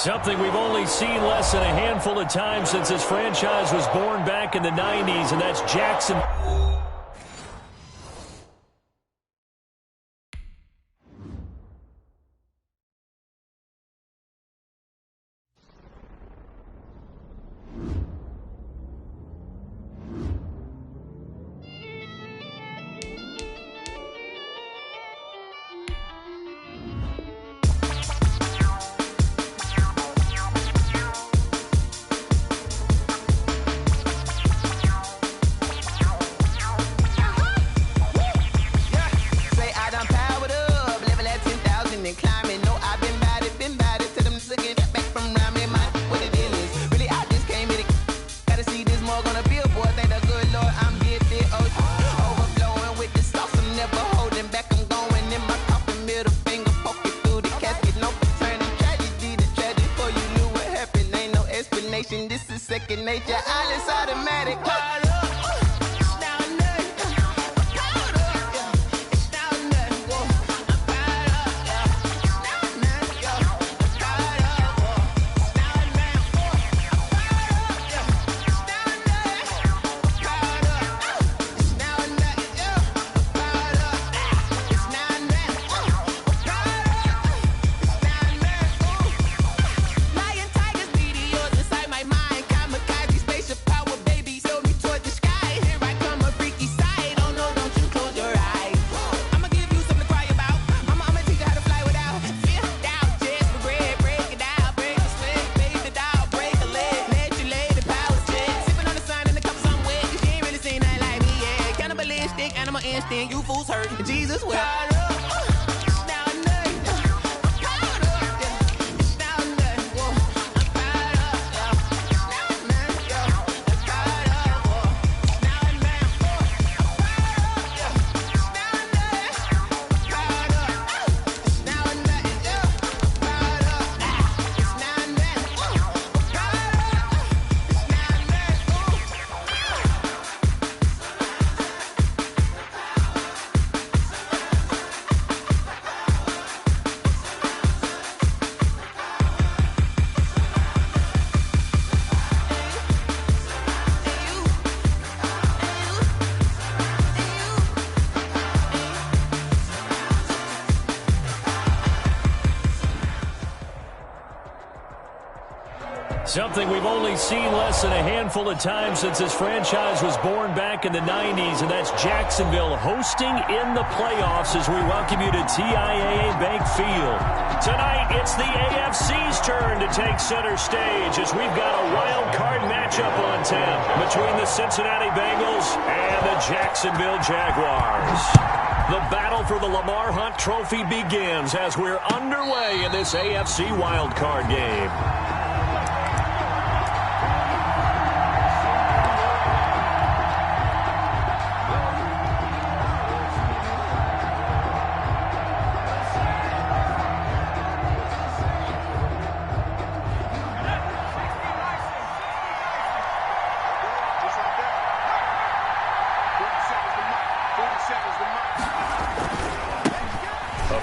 Something we've only seen less than a handful of times since this franchise was born back in the 90s, and that's Jackson. This is second nature. All is automatic. You fools hurt. Jesus will. Something we've only seen less than a handful of times since this franchise was born back in the 90s, and that's Jacksonville hosting in the playoffs as we welcome you to TIAA Bank Field. Tonight, it's the AFC's turn to take center stage as we've got a wild card matchup on tap between the Cincinnati Bengals and the Jacksonville Jaguars. The battle for the Lamar Hunt Trophy begins as we're underway in this AFC wild card game.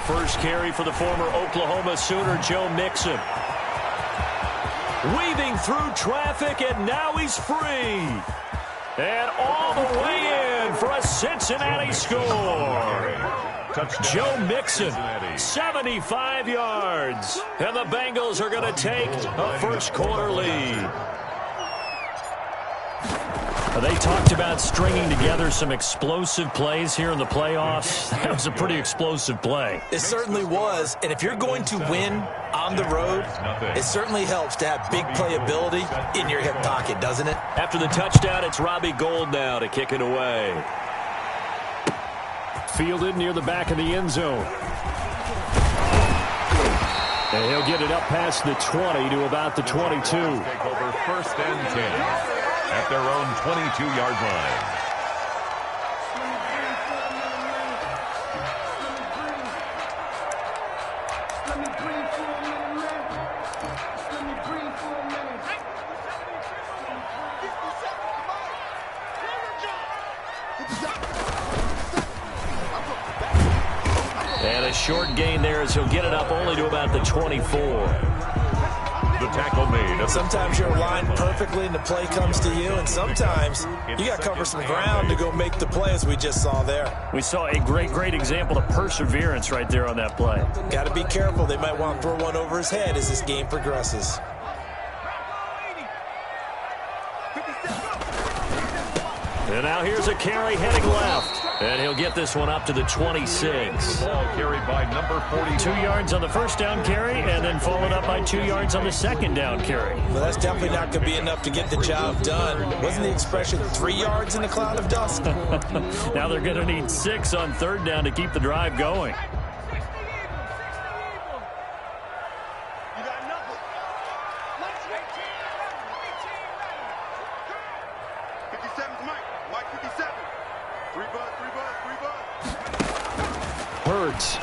First carry for the former Oklahoma Sooner, Joe Mixon. Weaving through traffic, and now he's free. And all the way in for a Cincinnati score. Joe Mixon, 75 yards. And the Bengals are going to take a first quarter lead. They talked about stringing together some explosive plays here in the playoffs. That was a pretty explosive play. It certainly was. And if you're going to win on the road, it certainly helps to have big playability in your hip pocket, doesn't it? After the touchdown, it's Robbie Gould now to kick it away. Fielded near the back of the end zone. And he'll get it up past the 20 to about the 22. Take over first and 10. At their own 22-yard line. And a short gain there as he'll get it up only to about the 24. The tackle made. Sometimes you're aligned perfectly and the play comes to you, and sometimes you got to cover some ground to go make the play, as we just saw there. We saw a great example of perseverance right there on that play. Got to be careful. They might want to throw one over his head as this game progresses. And now here's a carry heading left. And he'll get this one up to the 26. Ball carried by number 40. 2 yards on the first down carry, and then followed up by 2 yards on the second down carry. Well, that's definitely not going to be enough to get the job done. Wasn't the expression 3 yards in a cloud of dust? Now they're going to need 6 on third down to keep the drive going. Hurts.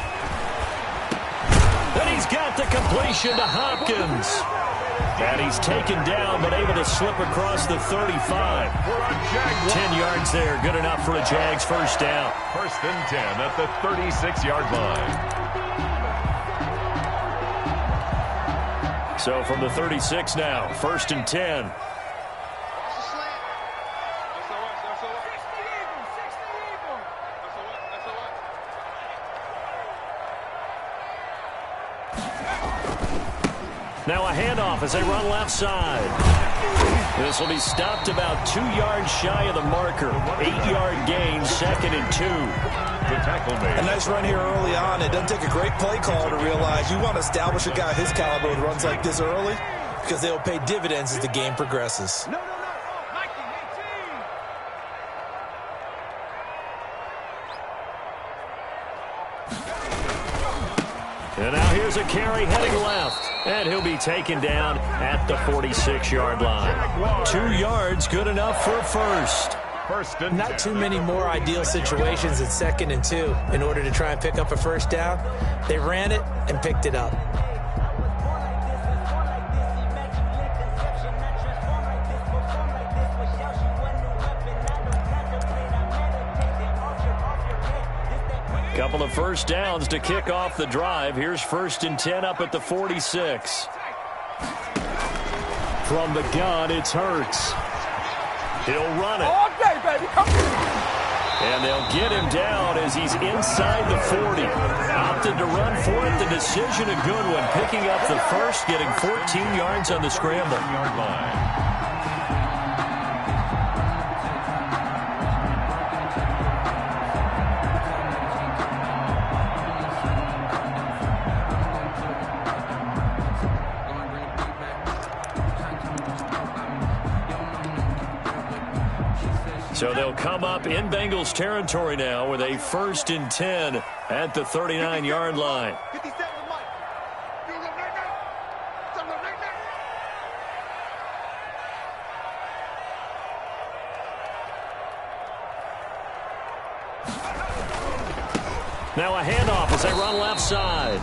And he's got the completion to Hopkins. And he's taken down, but able to slip across the 35. 10 yards there. Good enough for a Jags first down. First and 10 at the 36-yard line. So from the 36 now, first and 10. Now a handoff as they run left side. This will be stopped about 2 yards shy of the marker. 8-yard gain, second and 2. The tackle made. A nice run here early on. It doesn't take a great play call to realize you want to establish a guy his caliber with runs like this early, because they'll pay dividends as the game progresses. And now here's a carry heading left. And he'll be taken down at the 46-yard line. 2 yards, good enough for a first. First and Not too many more ideal situations at second and 2 in order to try and pick up a first down. They ran it and picked it up. Couple of first downs to kick off the drive. Here's first and 10 up at the 46. From the gun, it's Hurts. He'll run it. All day, baby. Come on. And they'll get him down as he's inside the 40. Opted to run for it. The decision a good one. Picking up the first, getting 14 yards on the scramble. yard line. So they'll come up in Bengals territory now with a first and 10 at the 39-yard line. Now a handoff as they run left side.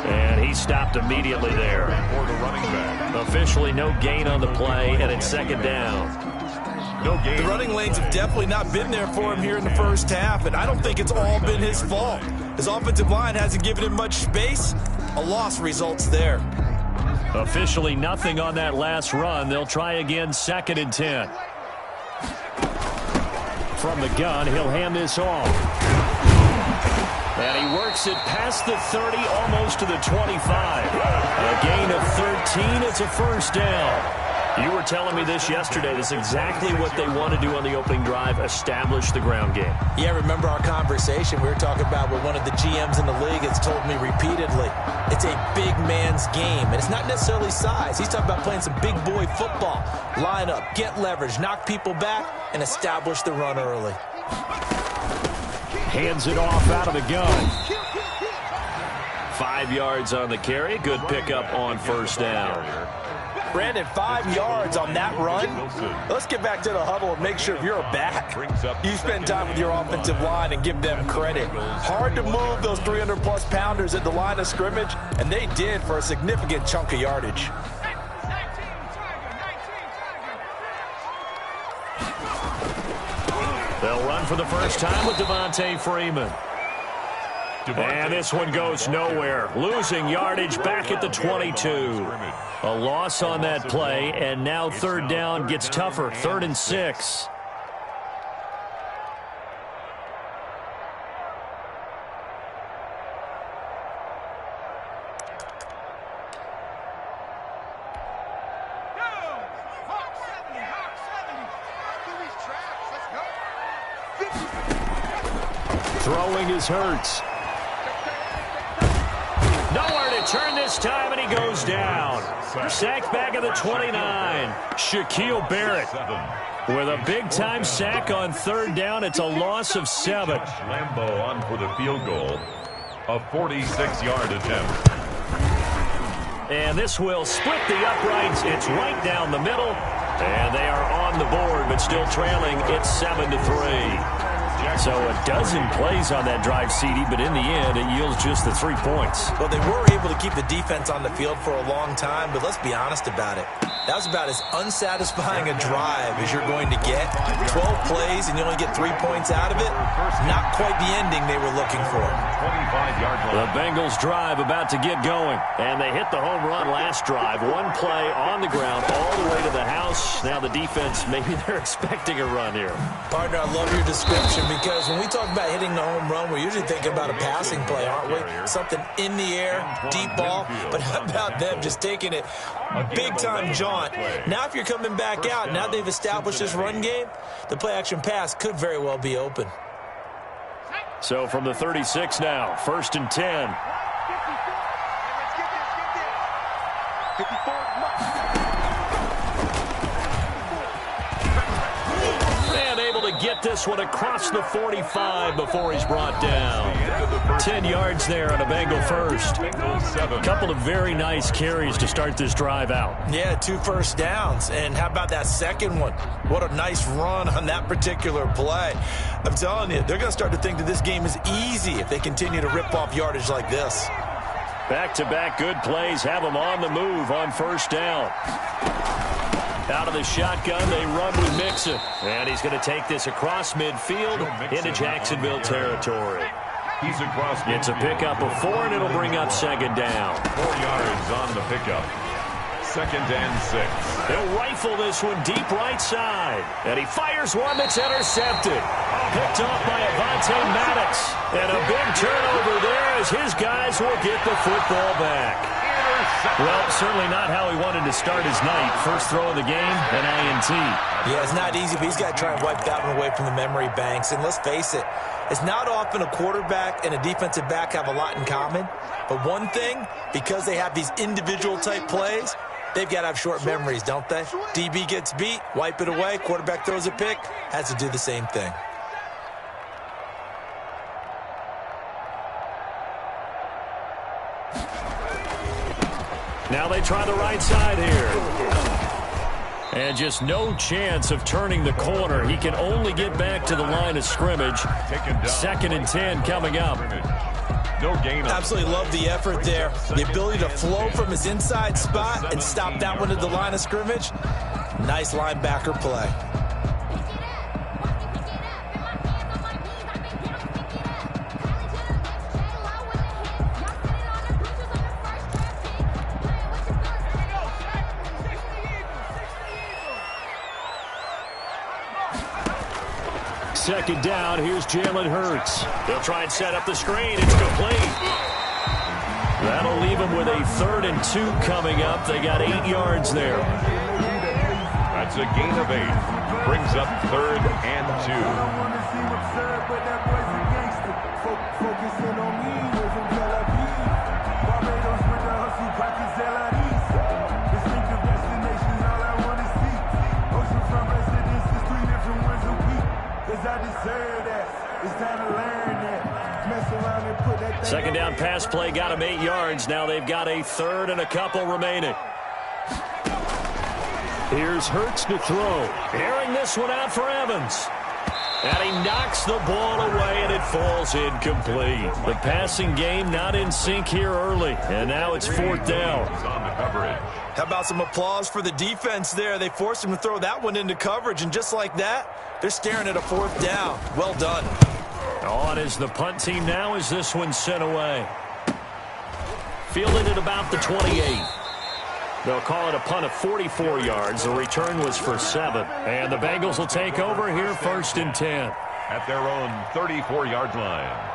And he stopped immediately there. For the running back. Officially no gain on the play, and it's second down. No gain. The running lanes have definitely not been there for him here in the first half, and I don't think it's all been his fault. His offensive line hasn't given him much space. A loss results there. Officially nothing on that last run. They'll try again, second and 10. From the gun, he'll hand this off. And he works it past the 30, almost to the 25. A gain of 13. It's a first down. You were telling me this yesterday. This is exactly what they want to do on the opening drive, establish the ground game. Yeah, remember our conversation? We were talking about what one of the GMs in the league has told me repeatedly. It's a big man's game, and it's not necessarily size. He's talking about playing some big boy football. Line up, get leverage, knock people back, and establish the run early. Hands it off out of the gun. 5 yards on the carry. Good pickup on first down. Brandon, 5 yards on that run. Let's get back to the huddle and make sure if you're a back, you spend time with your offensive line and give them credit. Hard to move those 300-plus pounders at the line of scrimmage, and they did for a significant chunk of yardage. They'll run for the first time with Devontae Freeman. And this one goes nowhere. Losing yardage back at the 22. A loss on that play, and now third down gets tougher. 3rd and 6. Throwing is Hurts. Nowhere to turn this time, and he goes down. Sacked back at the 29. Shaquille Barrett with a big-time sack on 3rd down. It's a loss of 7. Lambeau on for the field goal. A 46-yard attempt. And this will split the uprights. It's right down the middle. And they are on the board, but still trailing. It's 7-3. So a dozen plays on that drive, CD, but in the end, it yields just the 3 points. Well, they were able to keep the defense on the field for a long time, but let's be honest about it. That was about as unsatisfying a drive as you're going to get. 12 plays and you only get 3 points out of it. Not quite the ending they were looking for. 25-yard line. The Bengals drive about to get going. And they hit the home run last drive. 1 play on the ground all the way to the house. Now the defense, maybe they're expecting a run here. Partner, I love your description because when we talk about hitting the home run, we're usually thinking about a passing play, aren't we? Something in the air, deep ball. But how about them just taking it big-time jaunt? Now if you're coming back out, now they've established this run game, the play-action pass could very well be open. So from the 36 now, 1st and 10. And able to get this one across the 45 before he's brought down. 10 yards there on a Bengal first. A couple of very nice carries to start this drive out. Yeah, 2 first downs. And how about that second one? What a nice run on that particular play. I'm telling you, they're going to start to think that this game is easy if they continue to rip off yardage like this. Back-to-back good plays have them on the move on 1st down. Out of the shotgun, they run with Mixon. And he's going to take this across midfield into Jacksonville territory. He's across midfield. It's a pickup of 4, and it'll bring up 2nd down. 4 yards on the pickup. 2nd and 6. He'll rifle this one deep right side. And he fires one that's intercepted. Picked off by Avonte Maddox. And a big turnover there as his guys will get the football back. Well, certainly not how he wanted to start his night. First throw of the game, an INT. Yeah, it's not easy, but he's got to try and wipe that one away from the memory banks. And let's face it, it's not often a quarterback and a defensive back have a lot in common. But one thing, because they have these individual type plays, they've got to have short memories, don't they? DB gets beat, wipe it away, quarterback throws a pick, has to do the same thing. Now they try the right side here. And just no chance of turning the corner. He can only get back to the line of scrimmage. 2nd and 10 coming up. No gain. Absolutely love the effort there. The ability to flow from his inside spot and stop that one at the line of scrimmage. Nice linebacker play. Second down, here's Jalen Hurts. They'll try and set up the screen. It's complete. That'll leave them with a 3rd and 2 coming up. They got 8 yards there. That's a gain of 8. Brings up 3rd and 2. Second down pass play got them 8 yards. Now they've got a 3rd and a couple remaining. Here's Hurts to throw. Airing this one out for Evans. And he knocks the ball away, and it falls incomplete. The passing game not in sync here early, and now it's 4th down. How about some applause for the defense there? They forced him to throw that one into coverage, and just like that, they're staring at a 4th down. Well done. On is the punt team now as this one's sent away. Fielded at about the 28. They'll call it a punt of 44 yards. The return was for 7. And the Bengals will take over here 1st and 10. At their own 34-yard line.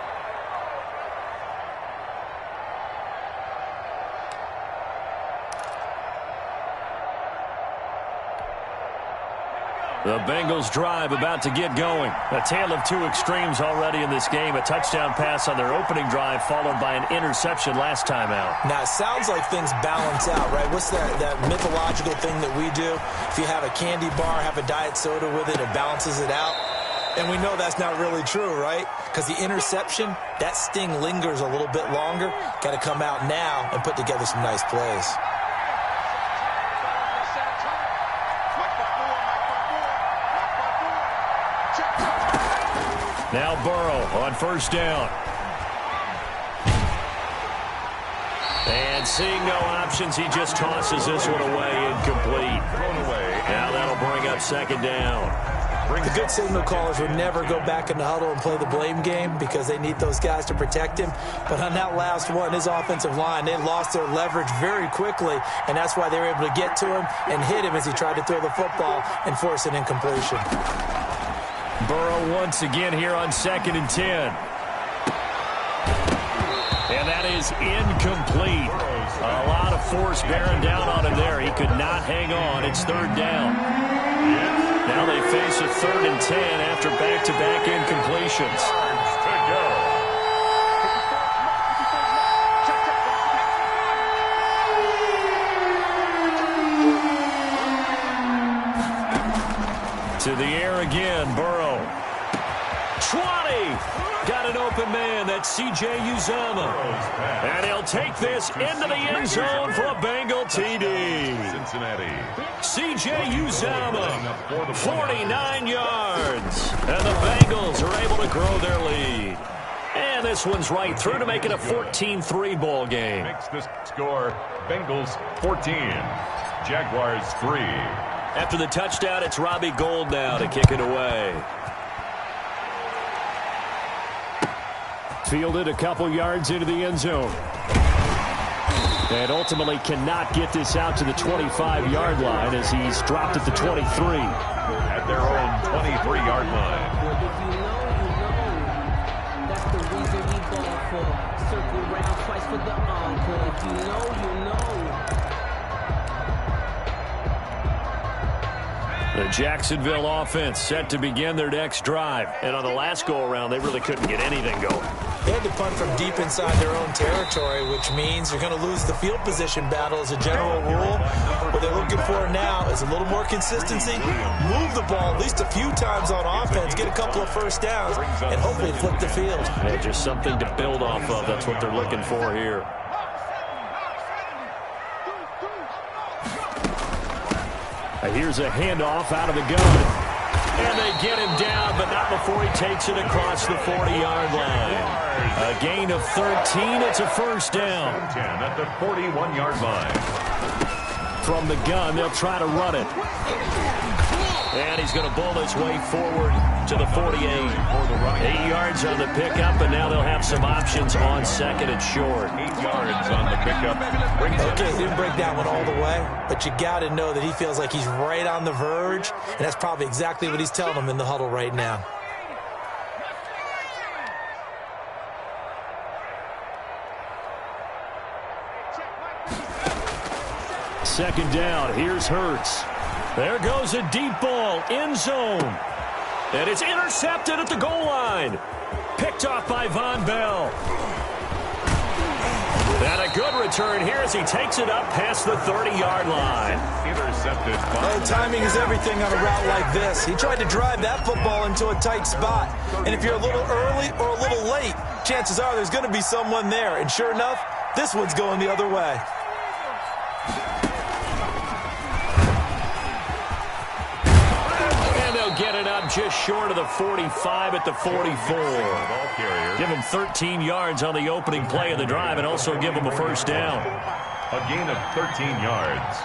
The Bengals drive about to get going. A tale of two extremes already in this game. A touchdown pass on their opening drive followed by an interception last time out. Now, it sounds like things balance out, right? What's that mythological thing that we do? If you have a candy bar, have a diet soda with it, it balances it out. And we know that's not really true, right? Because the interception, that sting lingers a little bit longer. Got to come out now and put together some nice plays. Now Burrow on 1st down. And seeing no options, he just tosses this one away, incomplete. Now that'll bring up 2nd down. The good signal callers would never go back in the huddle and play the blame game because they need those guys to protect him. But on that last one, his offensive line, they lost their leverage very quickly, and that's why they were able to get to him and hit him as he tried to throw the football and force an incompletion. Burrow once again here on 2nd and 10. And that is incomplete. A lot of force bearing down on him there. He could not hang on. It's 3rd down. Now they face a 3rd and 10 after back-to-back incompletions. To the air again, Burrow. 20! Got an open man, that's C.J. Uzomah. And he'll take this into the end zone for a Bengal TD. Cincinnati. C.J. Uzomah, 49 yards. And the Bengals are able to grow their lead. And this one's right through to make it a 14-3 ball game. Makes the score Bengals 14, Jaguars 3. After the touchdown, it's Robbie Gould now to kick it away. Fielded a couple yards into the end zone. And ultimately cannot get this out to the 25-yard line as he's dropped at the 23. At their own 23-yard line. That's the reason we ball for. Circle round twice for the encore. If you know, you know. The Jacksonville offense set to begin their next drive. And on the last go-around, they really couldn't get anything going. They had to punt from deep inside their own territory, which means you're going to lose the field position battle as a general rule. What they're looking for now is a little more consistency, move the ball at least a few times on offense, get a couple of first downs, and hopefully flip the field. Yeah, just something to build off of. That's what they're looking for here. Here's a handoff out of the gun. And they get him down, but not before he takes it across the 40-yard line. A gain of 13. It's a 1st down. 10 at the 41-yard line. From the gun, they'll try to run it. And he's going to bowl his way forward to the 48. 8 yards on the pickup, and now they'll have some options on 2nd and short. 8 yards on the pickup. Okay, didn't break that one all the way, but you got to know that he feels like he's right on the verge, and that's probably exactly what he's telling them in the huddle right now. Second down, here's Hurts. There goes a deep ball, end zone. And it's intercepted at the goal line. Picked off by Von Bell. And a good return here as he takes it up past the 30-yard line. Intercepted. Oh, timing is everything on a route like this. He tried to drive that football into a tight spot. And if you're a little early or a little late, chances are there's going to be someone there. And sure enough, this one's going the other way. Get it up just short of the 45 at the 44. Give him 13 yards on the opening play of the drive and also give him a 1st down. A gain of 13 yards.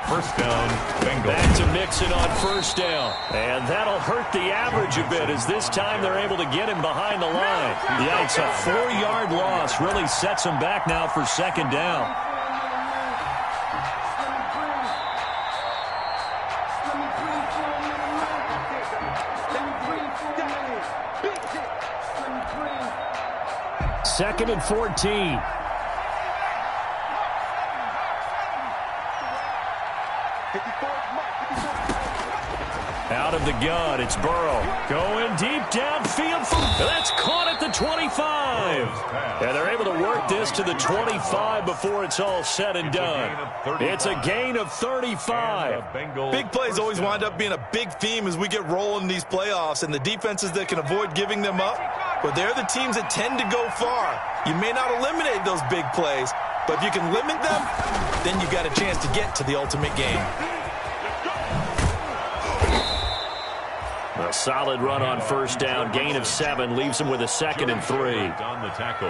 First down, Bengals. Back to Mixon on first down. And that'll hurt the average a bit as this time they're able to get him behind the line. Yeah, it's a 4-yard loss. Really sets him back now for second down. Second and 14. Out of the gun, it's Burrow. Going deep downfield. That's caught at the 25. And they're able to work this to the 25 before it's all said and done. It's a gain of 35. Big plays always wind up being a big theme as we get rolling in these playoffs, and the defenses that can avoid giving them up, but they're the teams that tend to go far. You may not eliminate those big plays, but if you can limit them, then you got a chance to get to the ultimate game. A solid run on first down. Gain of 7 leaves them with a second and 3.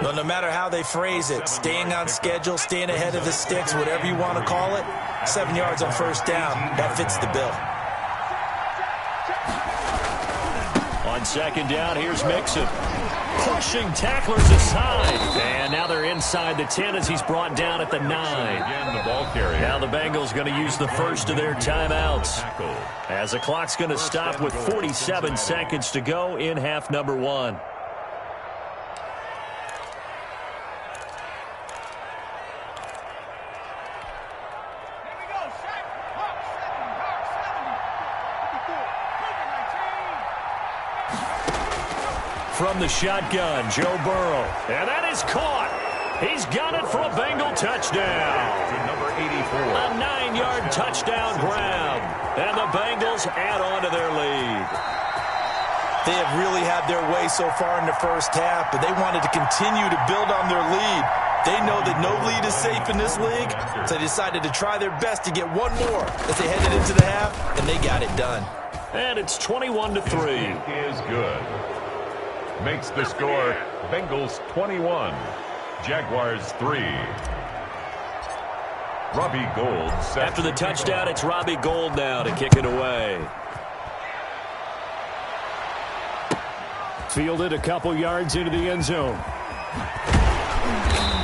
Well, no matter how they phrase it, staying on schedule, staying ahead of the sticks, whatever you want to call it, 7 yards on first down, that fits the bill. On second down, here's Mixon. Pushing tacklers aside. And now they're inside the 10 as he's brought down at the 9. Again, the ball carrier. Now the Bengals going to use the first of their timeouts, as the clock's going to stop with 47 seconds to go in half number 1. From the shotgun, Joe Burrow. And that is caught. He's got it for a Bengal touchdown. Number 84. A 9-yard touchdown grab. And the Bengals add on to their lead. They have really had their way so far in the first half, but they wanted to continue to build on their lead. They know that no lead is safe in this league, so they decided to try their best to get one more as they headed into the half, and they got it done. And it's 21-3. Is good. Makes the score Bengals 21, Jaguars 3. Robbie Gould. After the touchdown, it's Robbie Gould now to kick it away. Fielded a couple yards into the end zone.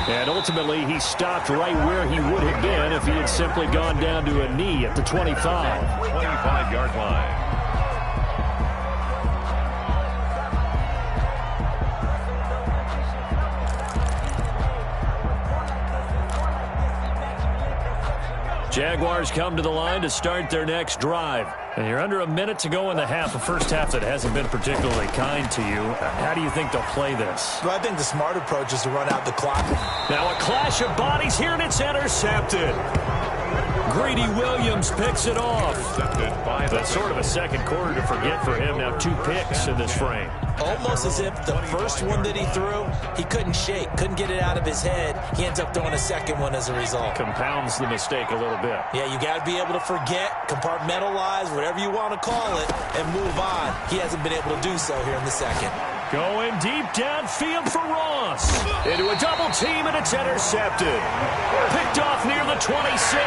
And ultimately, he stopped right where he would have been if he had simply gone down to a knee at the 25. 25-yard line. Jaguars come to the line to start their next drive. And you're under a minute to go in the half, a first half that hasn't been particularly kind to you. How do you think they'll play this? Well, I think the smart approach is to run out the clock. Now a clash of bodies here, and it's intercepted. Greedy Williams picks it off. That's sort of a second quarter to forget for him. Now 2 picks in this frame. Almost as if the first one that he threw, he couldn't shake, couldn't get it out of his head. He ends up throwing a second one as a result. Compounds the mistake a little bit. Yeah, you got to be able to forget, compartmentalize, whatever you want to call it, and move on. He hasn't been able to do so here in the second. Going deep downfield for Ross. Into a double team, and it's intercepted. Picked off near the 26.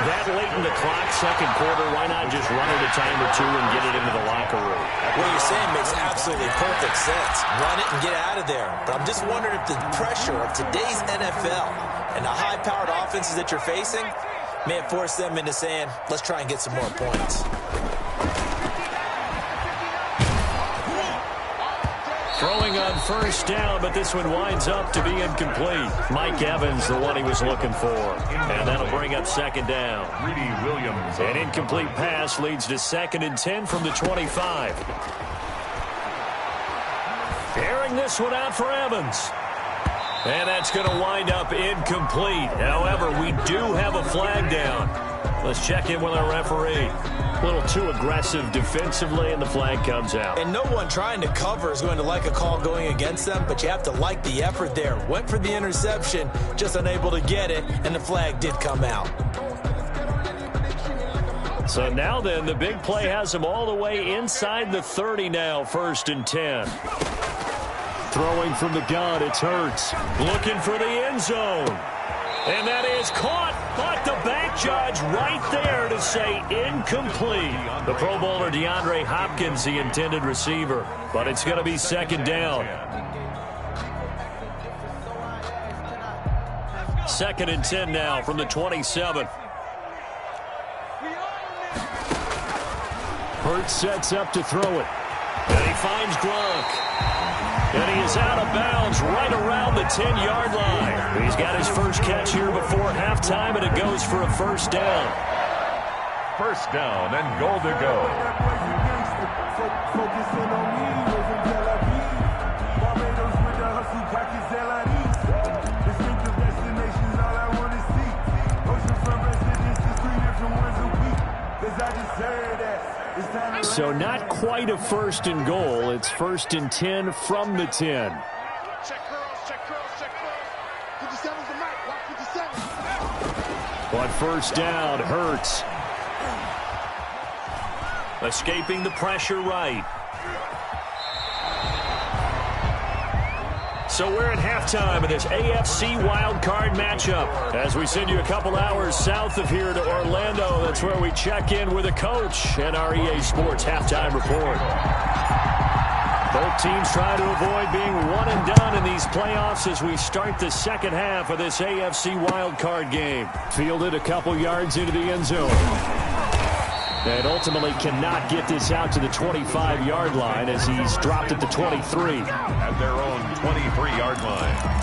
That late in the clock, second quarter, why not just run it a time or two and get it into the locker room? What you're saying makes absolutely perfect sense. Run it and get out of there. But I'm just wondering if the pressure of today's NFL and the high-powered offenses that you're facing may have forced them into saying, let's try and get some more points. Throwing on first down, but this one winds up to be incomplete. Mike Evans, the one he was looking for. And that'll bring up second down. Greedy Williams. An incomplete pass leads to 2nd and 10 from the 25. Airing this one out for Evans. And that's going to wind up incomplete. However, we do have a flag down. Let's check in with our referee. A little too aggressive defensively, and the flag comes out. And no one trying to cover is going to like a call going against them, but you have to like the effort there. Went for the interception, just unable to get it, and the flag did come out. So now then, the big play has them all the way inside the 30 now, 1st and 10. Throwing from the gun, it's Hurts. Looking for the end zone. And that is caught, but the back judge right there to say incomplete. The Pro Bowler DeAndre Hopkins, the intended receiver, but it's going to be second down. 2nd and 10 now from the 27. Hurts sets up to throw it. And he finds Gronk. And he is out of bounds right around the 10-yard line. He's got his first catch here before halftime, and it goes for a first down. First down and goal to go. So not quite a 1st and goal. It's 1st and 10 from the 10. Check curls, check curls, check curls. 57's the mic, watch 57. But first down, Hurts. Escaping the pressure right. So we're at halftime of this AFC wildcard matchup. As we send you a couple hours south of here to Orlando, that's where we check in with a coach and our EA Sports halftime report. Both teams try to avoid being one and done in these playoffs as we start the second half of this AFC wildcard game. Fielded a couple yards into the end zone. And ultimately cannot get this out to the 25-yard line as he's dropped at the 23. At their own 23-yard line.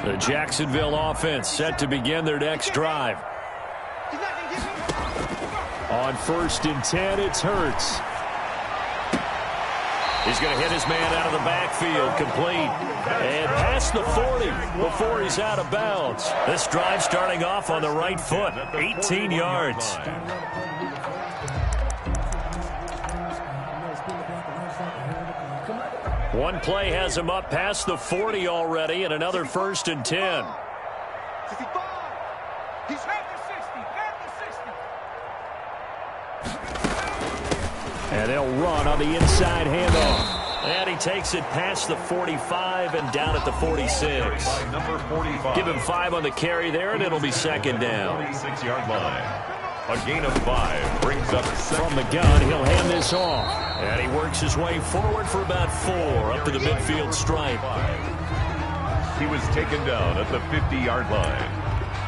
The Jacksonville offense set to begin their next drive. On 1st and 10, it's Hurts. He's going to hit his man out of the backfield, complete. And past the 40 before he's out of bounds. This drive starting off on the right foot, 18 yards. One play has him up past the 40 already, and another 1st and 10. He's at the 60, And they'll run on the inside handoff. And he takes it past the 45 and down at the 46. Number 45. Give him 5 on the carry there, and it'll be second down. 46-yard line. A gain of 5 brings up from the gun. He'll hand this off. And he works his way forward for about 4 up to the midfield stripe. He was taken down at the 50-yard line.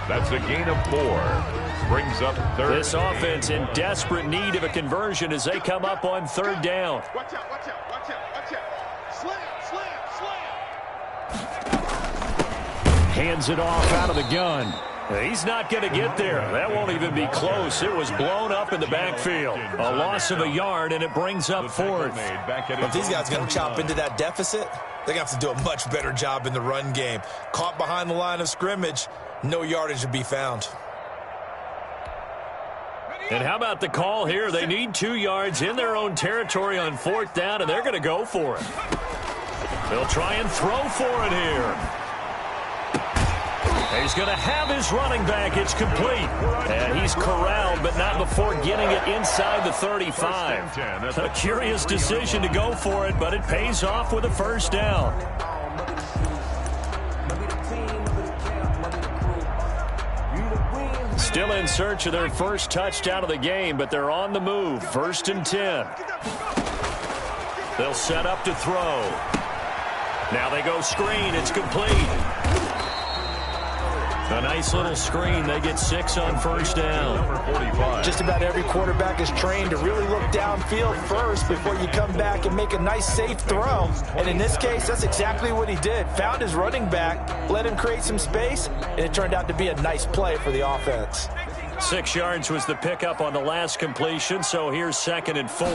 That's a gain of 4. Brings up 3rd. This offense in desperate need of a conversion as they come up on 3rd down. Watch out, watch out, watch out, watch out. Slam, slam, slam. Hands it off out of the gun. He's not going to get there. That won't even be close. It was blown up in the backfield. A loss of a yard, and it brings up 4th. If these guys are going to chop into that deficit, they're going to have to do a much better job in the run game. Caught behind the line of scrimmage, no yardage to be found. And how about the call here? They need 2 yards in their own territory on 4th down, and they're going to go for it. They'll try and throw for it here. He's going to have his running back. It's complete. And he's corralled, but not before getting it inside the 35. A curious decision to go for it, but it pays off with a 1st down. Still in search of their first touchdown of the game, but they're on the move. 1st and 10. They'll set up to throw. Now they go screen. It's complete. A nice little screen. They get 6 on 1st down. Just about every quarterback is trained to really look downfield first before you come back and make a nice, safe throw. And in this case, that's exactly what he did. Found his running back, let him create some space, and it turned out to be a nice play for the offense. 6 yards was the pickup on the last completion, so here's 2nd and 4.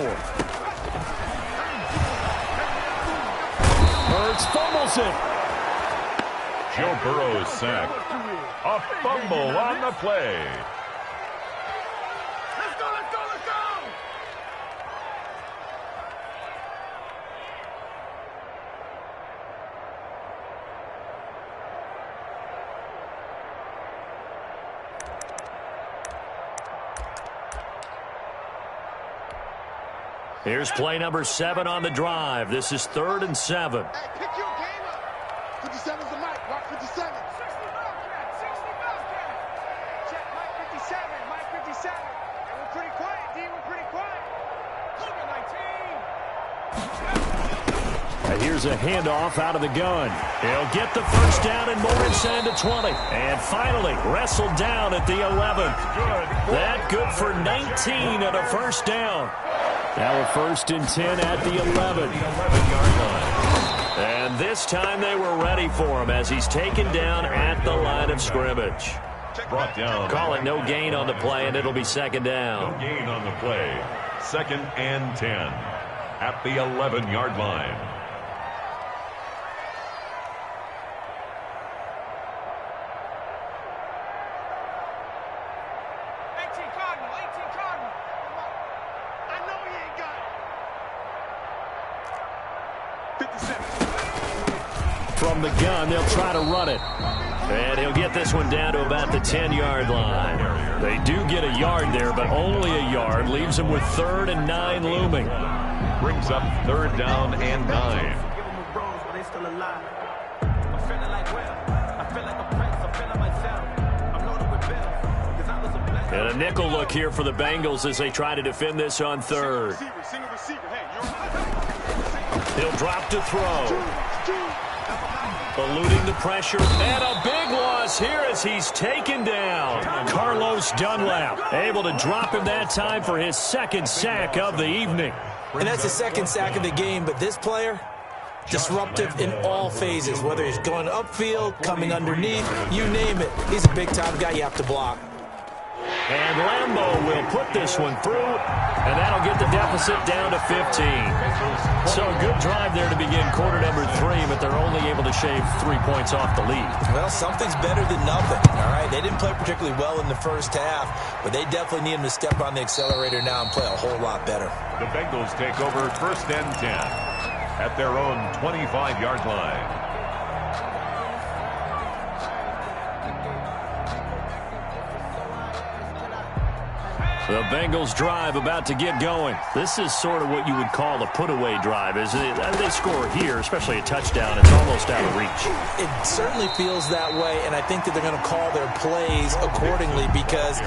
Hurts fumbles it. Joe Burrow's sacked. A fumble on the play. Let's go, let's go, let's go! Here's play number 7 on the drive. This is 3rd and 7. Hey, pick your game up. 57's the mic. Watch 57. 60 Bobcat. 60 Bobcat. Check Mike 57. Mike 57. And we're pretty quiet, D. We're pretty quiet. Look at 19. And here's a handoff out of the gun. He'll get the first down and more inside the 20. And finally wrestled down at the 11. That good for 19 and a first down. Now a 1st and 10 at the 11-yard line. And this time they were ready for him as he's taken down at the line of scrimmage. Brought down. Call it no gain on the play, and it'll be 2nd down. No gain on the play. 2nd and 10 at the 11-yard line. From the gun, they'll try to run it. And he'll get this one down to about the 10-yard line. They do get a yard there, but only a yard. Leaves them with 3rd and 9 looming. Brings up 3rd down and 9. And a nickel look here for the Bengals as they try to defend this on 3rd. He'll drop to throw. Eluding the pressure, and a big loss here as he's taken down. Carlos Dunlap able to drop him that time for his 2nd sack of the evening. And that's the 2nd sack of the game, but this player, disruptive in all phases, whether he's going upfield, coming underneath, you name it. He's a big-time guy you have to block. And Lambo will put this one through, and that'll get the deficit down to 15. So a good drive there to begin quarter number 3, but they're only able to shave 3 points off the lead. Well, something's better than nothing, all right? They didn't play particularly well in the first half, but they definitely need him to step on the accelerator now and play a whole lot better. The Bengals take over 1st and 10 at their own 25-yard line. The Bengals drive about to get going. This is sort of what you would call a put-away drive. As they score here, especially a touchdown, it's almost out of reach. It certainly feels that way, and I think that they're going to call their plays accordingly because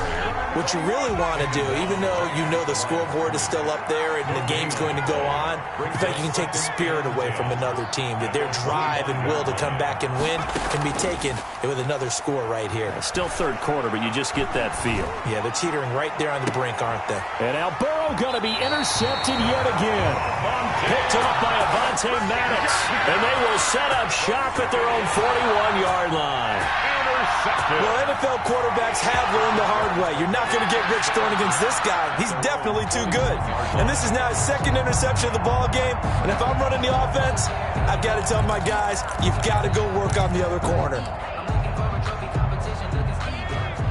what you really want to do, even though you know the scoreboard is still up there and the game's going to go on, in fact, you can take the spirit away from another team, that their drive and will to come back and win can be taken with another score right here. Still 3rd quarter, but you just get that feel. Yeah, they're teetering right there on the brink, aren't they? And now Burrow going to be intercepted yet again. Picked up by Avonte Maddox. And they will set up shop at their own 41-yard line. Well, NFL quarterbacks have learned the hard way. You're not going to get rich throwing against this guy. He's definitely too good. And this is now his 2nd interception of the ball game. And if I'm running the offense, I've got to tell my guys, you've got to go work on the other corner.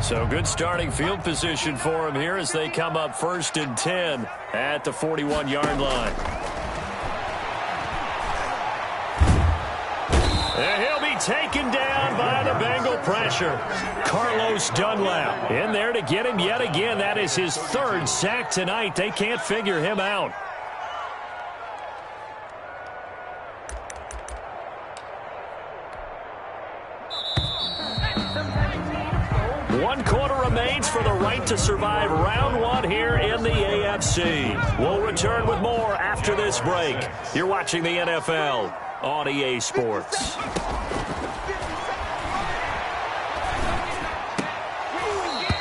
So good starting field position for him here as they come up 1st and 10 at the 41-yard line. And he'll be taken down by the Bengal pressure. Carlos Dunlap in there to get him yet again. That is his 3rd sack tonight. They can't figure him out. One quarter remains for the right to survive round 1 here in the AFC. We'll return with more after this break. You're watching the NFL on EA Sports.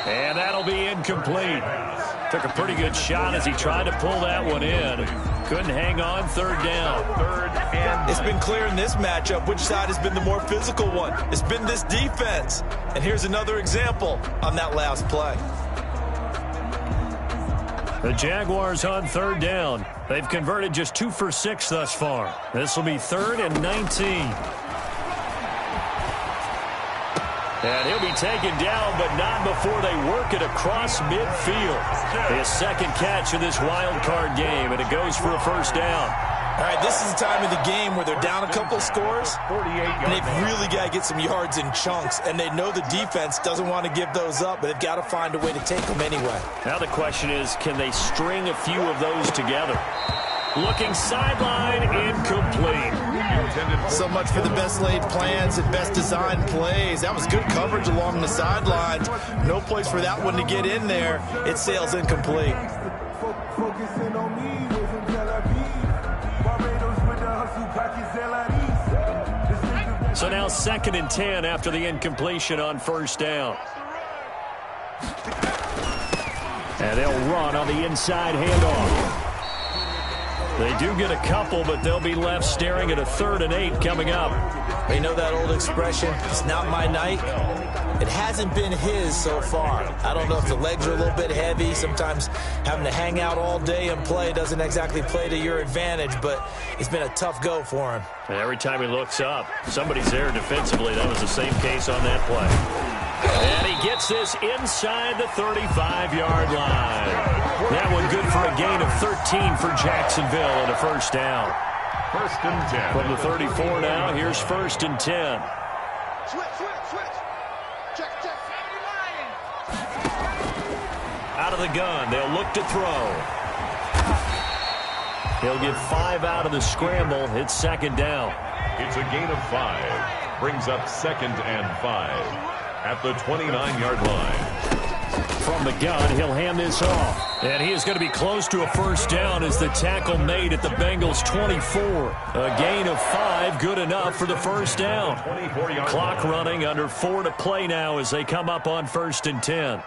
And that'll be incomplete. Took a pretty good shot as he tried to pull that one in. Couldn't hang on. 3rd down. 3rd and 9. It's been clear in this matchup which side has been the more physical one. It's been this defense. And here's another example on that last play. The Jaguars on 3rd down. They've converted just 2 for 6 thus far. This will be 3rd and 19. And he'll be taken down, but not before they work it across midfield. His 2nd catch in this wild card game, and it goes for a first down. All right, this is the time of the game where they're down a couple of scores, and they've really got to get some yards in chunks, and they know the defense doesn't want to give those up, but they've got to find a way to take them anyway. Now the question is, can they string a few of those together? Looking sideline, incomplete. So much for the best laid plans and best designed plays. That was good coverage along the sidelines. No place for that one to get in there. It sails incomplete. So now 2nd and 10 after the incompletion on first down. And they'll run on the inside handoff. They do get a couple, but they'll be left staring at a 3rd and 8 coming up. You know that old expression, it's not my night? It hasn't been his so far. I don't know if the legs are a little bit heavy. Sometimes having to hang out all day and play doesn't exactly play to your advantage, but it's been a tough go for him. And every time he looks up, somebody's there defensively. That was the same case on that play. And he gets this inside the 35-yard line. That one good for a gain of 13 for Jacksonville and a first down. 1st and 10. From the 34 now, here's 1st and 10. Switch. Check. Out of the gun, they'll look to throw. He'll get 5 out of the scramble. It's 2nd down. It's a gain of 5. Brings up 2nd and 5 at the 29-yard line. From the gun, he'll hand this off. And he is going to be close to a first down as the tackle made at the Bengals' 24. A gain of 5, good enough for the first down. Clock running, under 4 to play now as they come up on 1st and 10.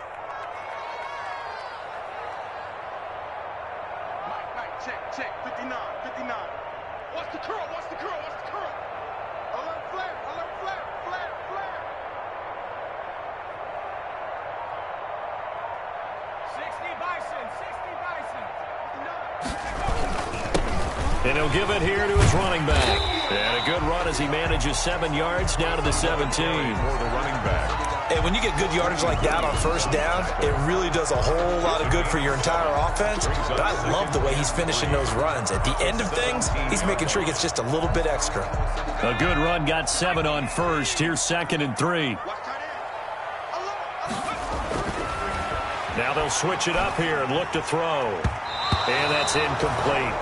Check. 59. Watch the curl. Alert flare. 60 Bison. And he'll give it here to his running back. And a good run as he manages 7 yards down to the 17. For the running back. And when you get good yardage like that on first down, it really does a whole lot of good for your entire offense. But I love the way he's finishing those runs. At the end of things, he's making sure he gets just a little bit extra. A good run, got 7 on first. Here's 2nd and 3. Now they'll switch it up here and look to throw. And that's incomplete.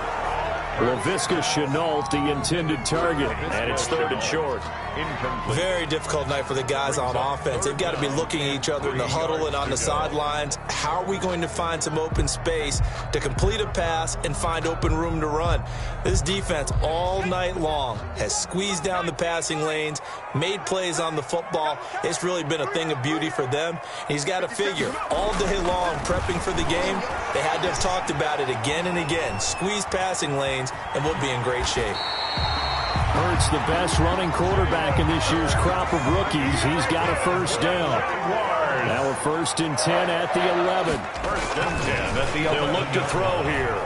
Laviska Shenault, the intended target, and it's 3rd and short. Incomplete. Very difficult night for the guys on offense. They've got to be looking at each other in the huddle and on the sidelines. How are we going to find some open space to complete a pass and find open room to run? This defense all night long has squeezed down the passing lanes, made plays on the football. It's really been a thing of beauty for them. He's got to figure all day long prepping for the game, they had to have talked about it again and again. Squeeze passing lanes and we'll be in great shape. Hurts the best running quarterback in this year's crop of rookies. He's got a first down. Now a 1st and 10 at the 11. 1st and 10 at the 11. They'll look to throw here.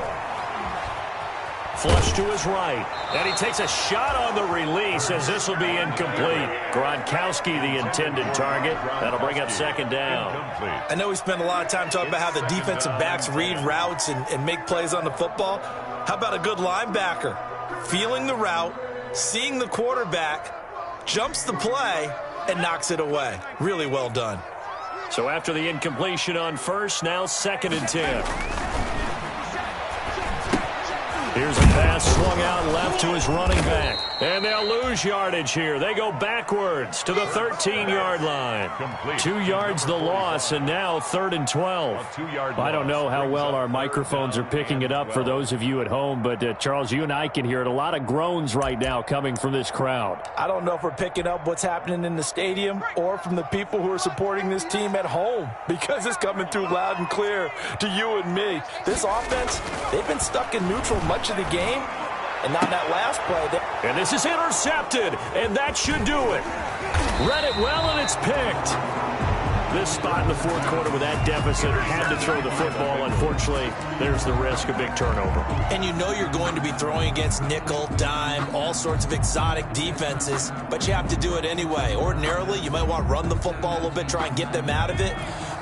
Flush to his right. And he takes a shot on the release as this will be incomplete. Gronkowski, the intended target. That'll bring up 2nd down. I know we spent a lot of time talking about how the defensive backs read routes and make plays on the football. How about a good linebacker? Feeling the route, seeing the quarterback, jumps the play, and knocks it away. Really well done. So after the incompletion on first, now 2nd and 10. Here's a pass swung out left to his running back. And they'll lose yardage here. They go backwards to the 13-yard line. 2 yards the loss, and now 3rd and 12. I don't know how well our microphones are picking it up for those of you at home, but Charles, you and I can hear it. A lot of groans right now coming from this crowd. I don't know if we're picking up what's happening in the stadium or from the people who are supporting this team at home, because it's coming through loud and clear to you and me. This offense, they've been stuck in neutral much of the game, and on that last play. And this is intercepted, and that should do it. Read it well, and it's picked. This spot in the 4th quarter with that deficit, had to throw the football. Unfortunately, there's the risk of big turnover. And you know you're going to be throwing against nickel, dime, all sorts of exotic defenses, but you have to do it anyway. Ordinarily, you might want to run the football a little bit, try and get them out of it.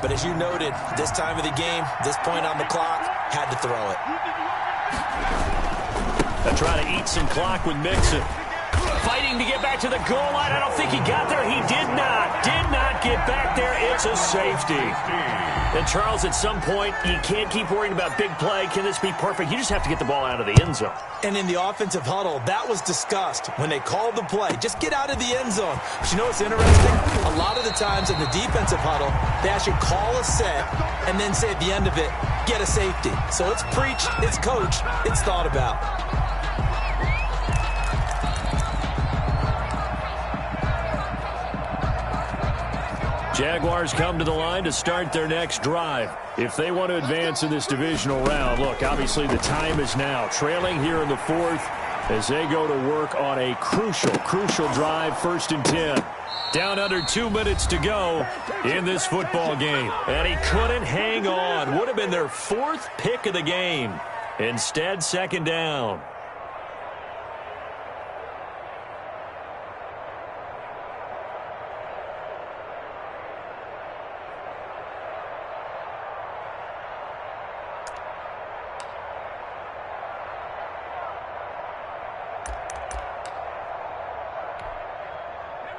But as you noted, this time of the game, this point on the clock, had to throw it. They'll try to eat some clock with Mixon. Fighting to get back to the goal line. I don't think he got there. He did not get back there. It's a safety. And, Charles, at some point, you can't keep worrying about big play. Can this be perfect? You just have to get the ball out of the end zone. And in the offensive huddle, that was discussed when they called the play. Just get out of the end zone. But you know what's interesting? A lot of the times in the defensive huddle, they actually call a set and then say at the end of it, get a safety. So it's preached, it's coached, it's thought about. Jaguars come to the line to start their next drive. If they want to advance in this divisional round, look, obviously the time is now. Trailing here in the fourth as they go to work on a crucial drive, 1st and 10. Down under 2 minutes to go in this football game. And he couldn't hang on. Would have been their 4th pick of the game. Instead, 2nd down.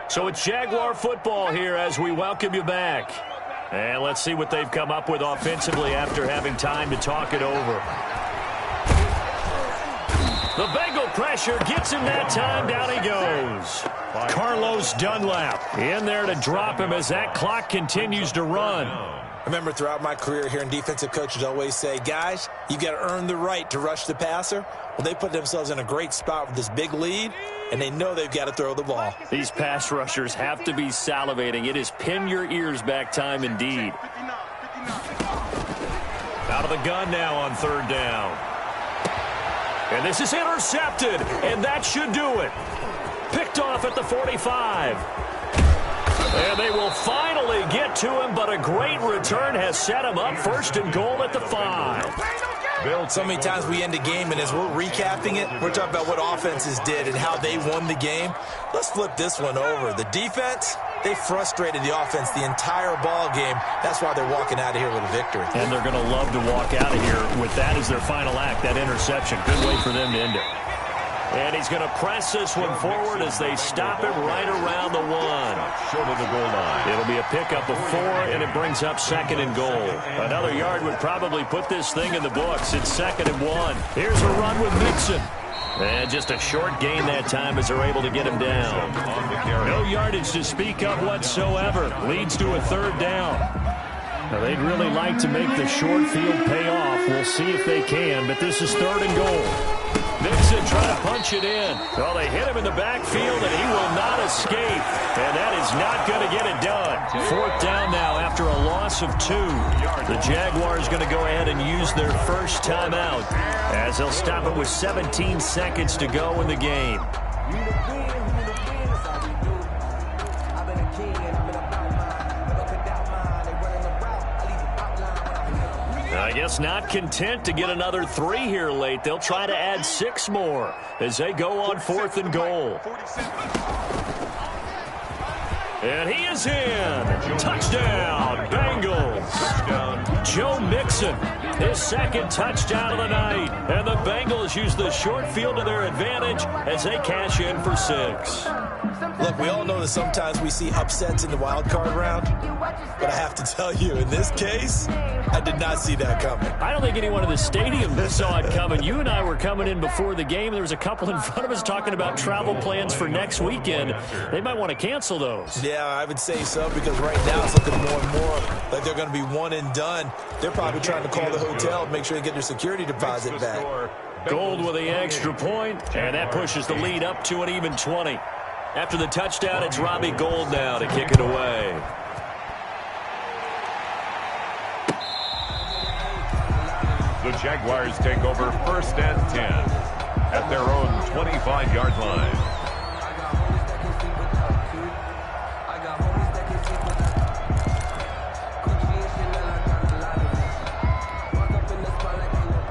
So it's Jaguar football here as we welcome you back. And let's see what they've come up with offensively after having time to talk it over. The Bengal pressure gets him that time. Down he goes. Carlos Dunlap in there to drop him as that clock continues to run. I remember throughout my career hearing defensive coaches always say, guys, you got to earn the right to rush the passer. Well, they put themselves in a great spot with this big lead, and they know they've got to throw the ball. These pass rushers have to be salivating. It is pin your ears back time indeed. Out of the gun now on 3rd down. And this is intercepted, and that should do it. Picked off at the 45. And they will finally get to him, but a great return has set him up 1st and goal at the 5. So many times we end a game, and as we're recapping it, we're talking about what offenses did and how they won the game. Let's flip this one over. The defense, they frustrated the offense the entire ball game. That's why they're walking out of here with a victory. And they're going to love to walk out of here with that as their final act, that interception. Good way for them to end it. And he's going to press this one forward as they stop him right around the 1. Short of the goal line. It'll be a pickup of 4, and it brings up 2nd and goal. Another yard would probably put this thing in the books. It's 2nd and 1. Here's a run with Mixon. And just a short gain that time as they're able to get him down. No yardage to speak of whatsoever. Leads to a 3rd down. Now, they'd really like to make the short field pay off. We'll see if they can, but this is 3rd and goal. Mixon trying to punch it in. Well, they hit him in the backfield, and he will not escape. And that is not going to get it done. 4th down now after a loss of 2. The Jaguars going to go ahead and use their first timeout as they'll stop it with 17 seconds to go in the game. I guess not content to get another 3 here late. They'll try to add 6 more as they go on 4th and goal. And he is in. Touchdown, Bengals. Joe Mixon, his 2nd touchdown of the night. And the Bengals use the short field to their advantage as they cash in for 6. Look, we all know that sometimes we see upsets in the wild card round, but I have to tell you, in this case, I did not see that coming. I don't think anyone in the stadium saw it coming. You and I were coming in before the game. There was a couple in front of us talking about travel plans for next weekend. They might want to cancel those. Yeah, I would say so, because right now it's looking more and more like they're going to be one and done. They're probably trying to call the hotel and make sure they get their security deposit back. Gold with the extra point, and that pushes the lead up to an even 20. After the touchdown, it's Robbie Gould now to kick it away. The Jaguars take over 1st and 10 at their own 25-yard line.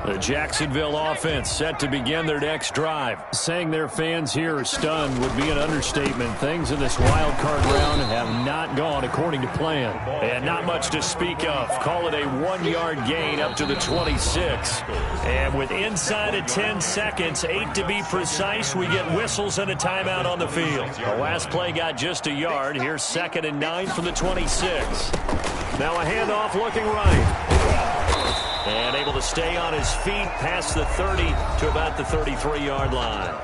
The Jacksonville offense set to begin their next drive. Saying their fans here are stunned would be an understatement. Things in this wild card round have not gone according to plan. And not much to speak of. Call it a 1-yard gain up to the 26. And with inside of 10 seconds, 8 to be precise, we get whistles and a timeout on the field. The last play got just a yard. Here's 2nd and 9 from the 26. Now a handoff looking right. And able to stay on his feet past the 30 to about the 33-yard line.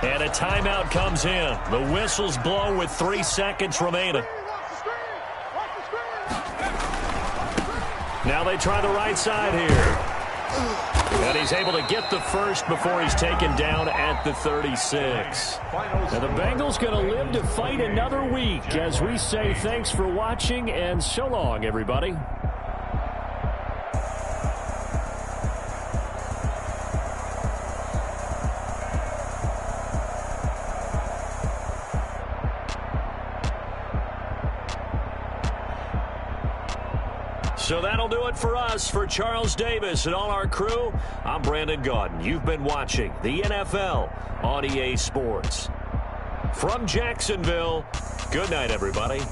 And a timeout comes in. The whistles blow with 3 seconds remaining. Now they try the right side here. And he's able to get the first before he's taken down at the 36. Now the Bengals going to live to fight another week as we say thanks for watching and so long, everybody. So that'll do it for us. For Charles Davis and all our crew, I'm Brandon Gaudin. You've been watching the NFL on EA Sports. From Jacksonville, good night, everybody.